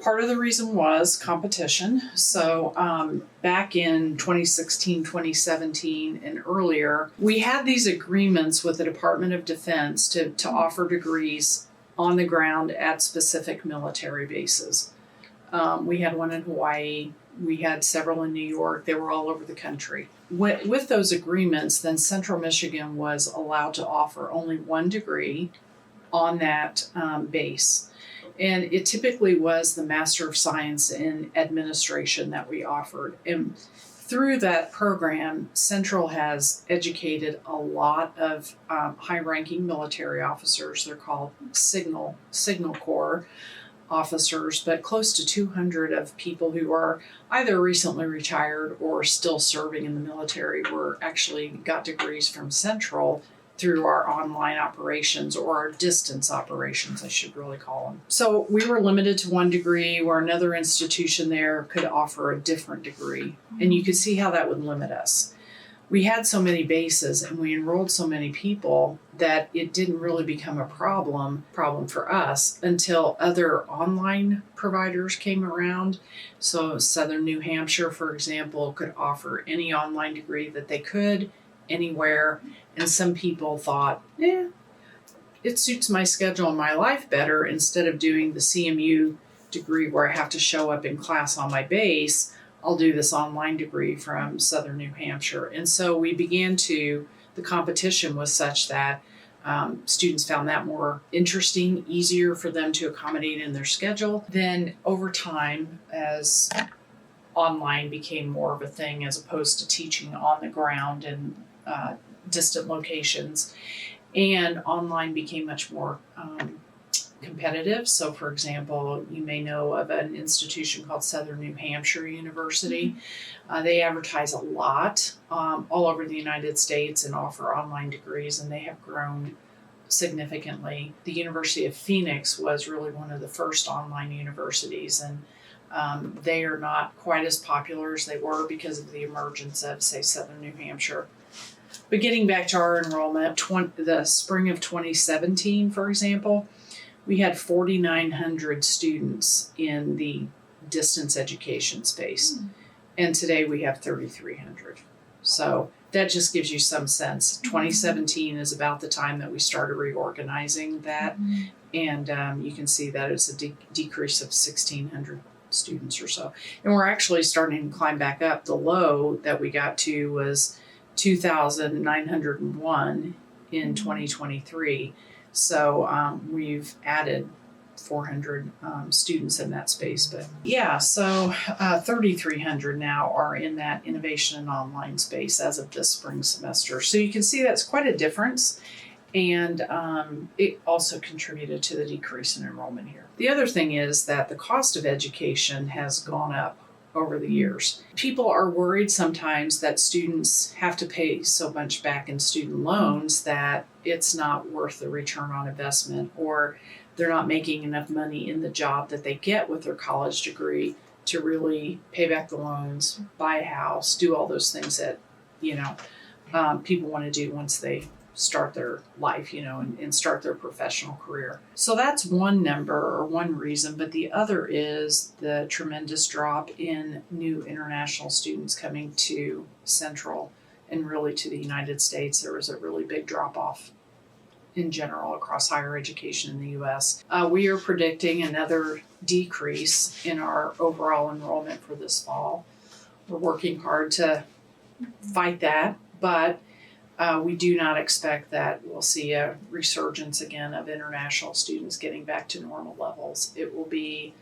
Part of the reason was competition. So back in 2016, 2017, and earlier, we had these agreements with the Department of Defense to offer degrees on the ground at specific military bases. We had one in Hawaii. We had several in New York. They were all over the country. With those agreements, then Central Michigan was allowed to offer only one degree on that base. And it typically was the Master of Science in Administration that we offered. And through that program, Central has educated a lot of high-ranking military officers. They're called Signal Corps officers, but close to 200 of people who are either recently retired or still serving in the military were actually got degrees from Central through our online operations, or our distance operations, I should really call them. So we were limited to one degree, where another institution there could offer a different degree. And you could see how that would limit us. We had so many bases and we enrolled so many people that it didn't really become a problem for us until other online providers came around. So Southern New Hampshire, for example, could offer any online degree that they could, anywhere. And some people thought, it suits my schedule and my life better. Instead of doing the CMU degree where I have to show up in class on my base, I'll do this online degree from Southern New Hampshire. And so the competition was such that students found that more interesting, easier for them to accommodate in their schedule. Then over time, as online became more of a thing as opposed to teaching on the ground in distant locations, and online became much more competitive. So for example, you may know of an institution called Southern New Hampshire University. They advertise a lot all over the United States and offer online degrees, and they have grown significantly. The University of Phoenix was really one of the first online universities, and they are not quite as popular as they were because of the emergence of, say, Southern New Hampshire. But getting back to our enrollment, the spring of 2017, for example, we had 4,900 students in the distance education space. And today we have 3,300. So that just gives you some sense. 2017 is about the time that we started reorganizing that. And you can see that it's a decrease of 1,600 students or so. And we're actually starting to climb back up. The low that we got to was 2,901 in 2023. So we've added 400 students in that space. But yeah, so 3,300 now are in that innovation and online space as of this spring semester. So you can see that's quite a difference. And it also contributed to the decrease in enrollment here. The other thing is that the cost of education has gone up over the years. People are worried sometimes that students have to pay so much back in student loans that it's not worth the return on investment, or they're not making enough money in the job that they get with their college degree to really pay back the loans, buy a house, do all those things that, people want to do once they start their life, and start their professional career. So that's one number or one reason, but the other is the tremendous drop in new international students coming to Central and really to the United States. There was a really big drop off in general across higher education in the U.S. We are predicting another decrease in our overall enrollment for this fall. We're working hard to fight that, but we do not expect that we'll see a resurgence again of international students getting back to normal levels. It will be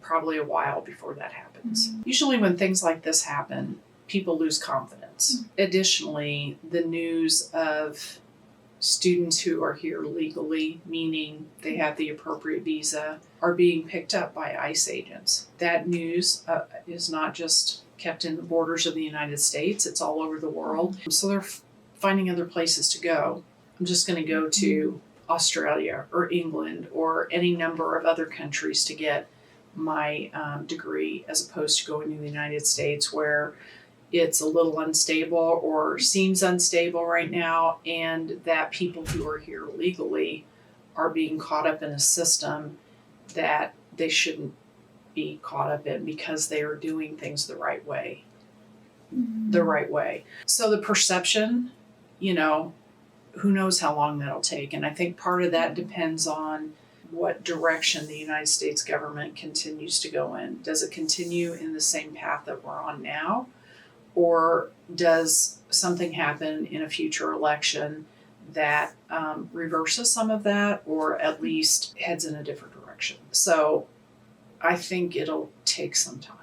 probably a while before that happens. Usually when things like this happen, people lose confidence. Additionally, the news of students who are here legally, meaning they have the appropriate visa, are being picked up by ICE agents. That news is not just kept in the borders of the United States, it's all over the world. So they're finding other places to go. I'm just going to go to Australia or England or any number of other countries to get my degree, as opposed to going to the United States, where it's a little unstable or seems unstable right now, and that people who are here legally are being caught up in a system that they shouldn't be caught up in because they are doing things the right way. Mm-hmm. The right way. So the perception, you know, who knows how long that'll take. And I think part of that depends on what direction the United States government continues to go in. Does it continue in the same path that we're on now? Or does something happen in a future election that reverses some of that, or at least heads in a different direction? So I think it'll take some time.